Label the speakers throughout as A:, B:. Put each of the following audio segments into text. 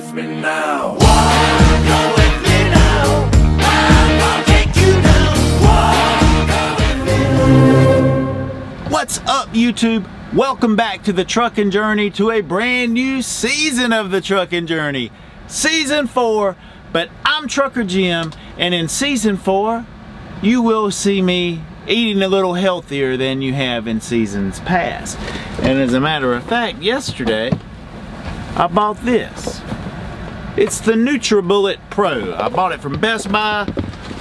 A: with me now. Go with me now. I'm gonna take you down.
B: What's up, YouTube? Welcome back to the Trucking Journey, to a brand new season of the Trucking Journey. Season 4, but I'm Trucker Jim, and in Season 4, you will see me eating a little healthier than you have in seasons past. And as a matter of fact, yesterday, I bought this. It's the NutriBullet Pro. I bought it from Best Buy.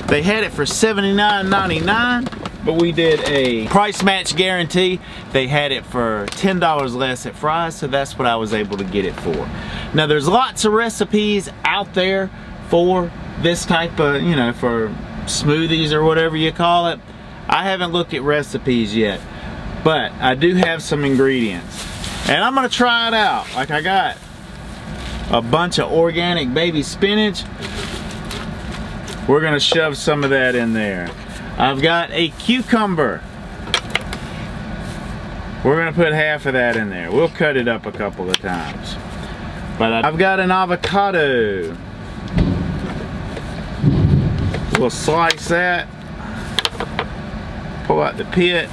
B: They had it for $79.99, but we did a price match guarantee. They had it for $10 less at Fry's, so that's what I was able to get it for. Now, there's lots of recipes out there for this type of, you know, for smoothies or whatever you call it. I haven't looked at recipes yet, but I do have some ingredients. And I'm gonna try it out. Like, I got a bunch of organic baby spinach. We're gonna shove some of that in there. I've got a cucumber. We're gonna put half of that in there. We'll cut it up a couple of times. But I've got an avocado. We'll slice that, pull out the pit,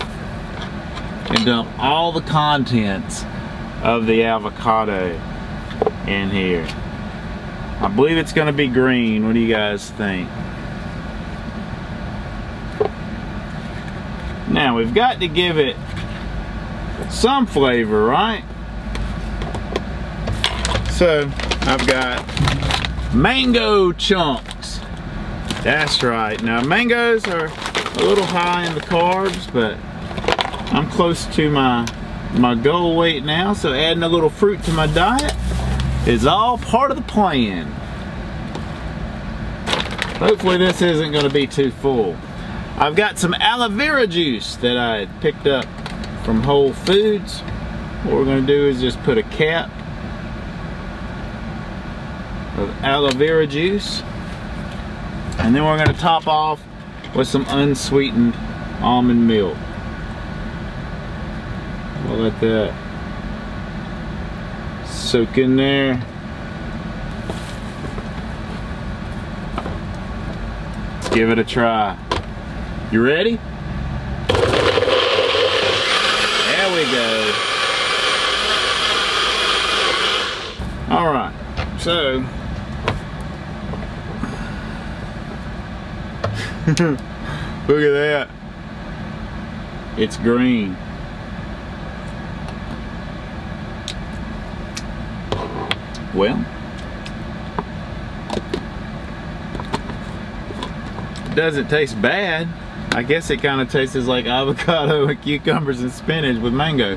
B: and dump all the contents of the avocado in here. I believe it's gonna be green. What do you guys think? Now, we've got to give it some flavor, right? So, I've got mango chunks. That's right. Now, mangoes are a little high in the carbs, but I'm close to my goal weight now, so adding a little fruit to my diet is all part of the plan. Hopefully this isn't going to be too full. I've got some aloe vera juice that I picked up from Whole Foods. What we're going to do is just put a cap of aloe vera juice, and then we're going to top off with some unsweetened almond milk. We'll let that soak in there. Let's give it a try. You ready? There we go. All right, so look at that. It's green. Well, it doesn't taste bad. I guess it kind of tastes like avocado and cucumbers and spinach with mango.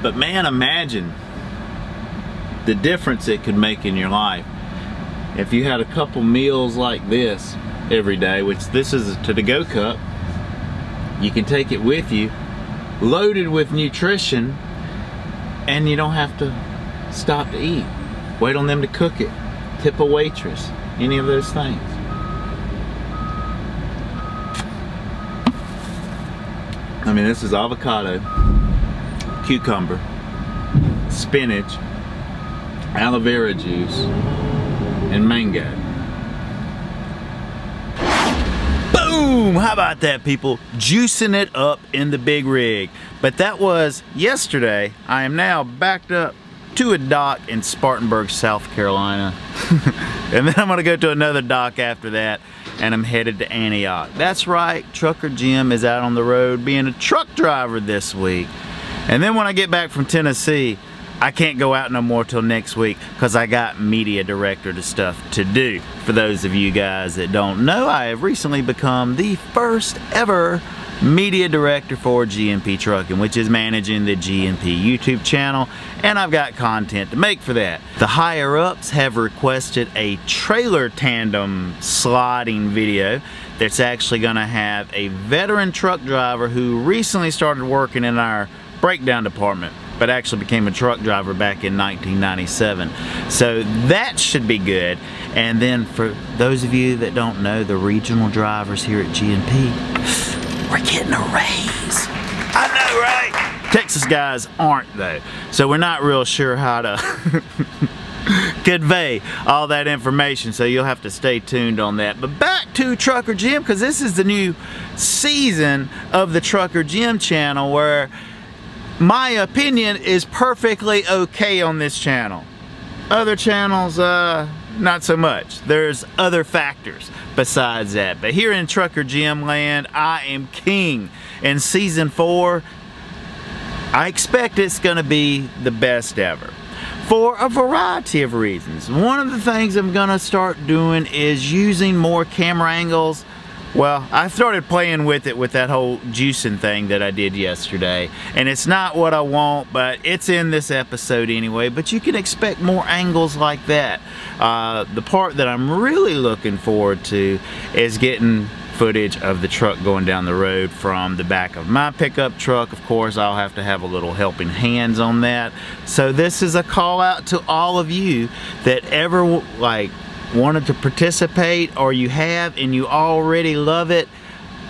B: But man, imagine the difference it could make in your life if you had a couple meals like this every day, which this is a to-go cup. You can take it with you, loaded with nutrition, and you don't have to stop to eat. Wait on them to cook it. Tip a waitress. Any of those things. I mean, this is avocado, cucumber, spinach, aloe vera juice, and mango. Boom! How about that, people? Juicing it up in the big rig. But that was yesterday. I am now backed up to a dock in Spartanburg, South Carolina. And then I'm gonna go to another dock after that, and I'm headed to Antioch. That's right, Trucker Jim is out on the road being a truck driver this week. And then when I get back from Tennessee, I can't go out no more till next week because I got media director stuff to do. For those of you guys that don't know, I have recently become the first ever media director for GMP Trucking, which is managing the GMP YouTube channel, and I've got content to make for that. The higher ups have requested a trailer tandem sliding video that's actually gonna have a veteran truck driver who recently started working in our breakdown department, but actually became a truck driver back in 1997. So that should be good. And then for those of you that don't know, the regional drivers here at GMP, we're getting a raise. I Texas guys aren't though. So we're not real sure how to convey all that information, so you'll have to stay tuned on that. But back to Trucker Jim, because this is the new season of the Trucker Jim channel, where my opinion is perfectly okay on this channel. Other channels, not so much. There's other factors besides that. But here in Trucker Jim land, I am king. In season 4, I expect it's gonna be the best ever, for a variety of reasons. One of the things I'm gonna start doing is using more camera angles. Well, I started playing with it with that whole juicing thing that I did yesterday, and it's not what I want, but it's in this episode anyway. But you can expect more angles like that. The part that I'm really looking forward to is getting footage of the truck going down the road from the back of my pickup truck. Of course, I'll have to have a little helping hands on that. So this is a call out to all of you that ever wanted to participate, or you have and you already love it.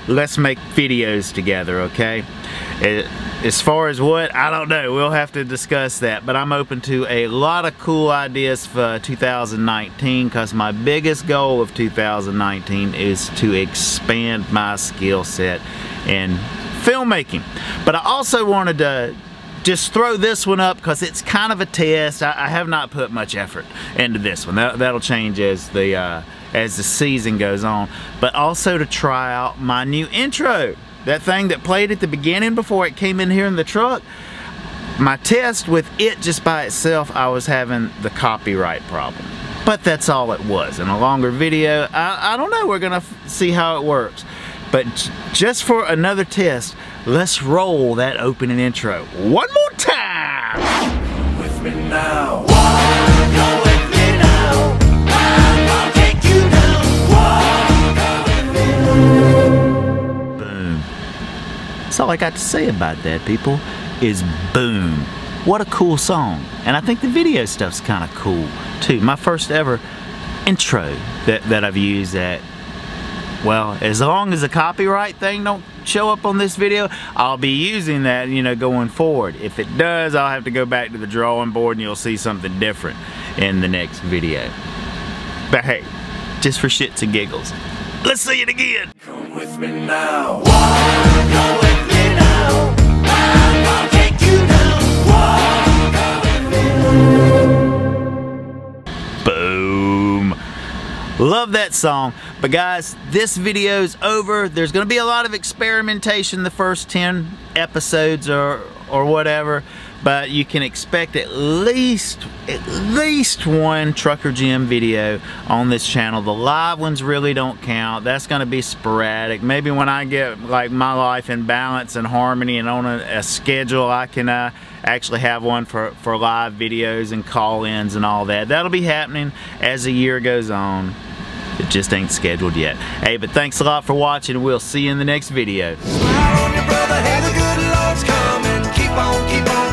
B: Let's make videos together, okay? As far as what, I don't know, we'll have to discuss that, but I'm open to a lot of cool ideas for 2019, because my biggest goal of 2019 is to expand my skill set in filmmaking. But I also wanted to just throw this one up because it's kind of a test. I have not put much effort into this one. That'll change as the season goes on. But also to try out my new intro. That thing that played at the beginning before it came in here in the truck. My test with it just by itself, I was having the copyright problem. But that's all it was. In a longer video, I don't know. We're going to see how it works. But just for another test, let's roll that opening intro one more time.
A: Come with me now. Go with me now. I'll take you down. Go with me.
B: Boom. That's all I got to say about that, people, is boom. What a cool song. And I think the video stuff's kind of cool too. My first ever intro that I've used that. Well, as long as the copyright thing don't show up on this video, I'll be using that, you know, going forward. If it does, I'll have to go back to the drawing board and you'll see something different in the next video. But hey, just for shits and giggles, let's see it again.
A: Come with me now. Go with me now. I'll take you down. Go with me.
B: Boom. Love that song. But guys, this video's over. There's gonna be a lot of experimentation the first 10 episodes or whatever, but you can expect at least one Trucker Jim video on this channel. The live ones really don't count. That's gonna be sporadic. Maybe when I get like my life in balance and harmony and on a schedule, I can actually have one for live videos and call-ins and all that. That'll be happening as the year goes on. It just ain't scheduled yet. Hey, but thanks a lot for watching. We'll see you in the next video.
A: Smile on your brother, hey, the good Lord's coming. Keep on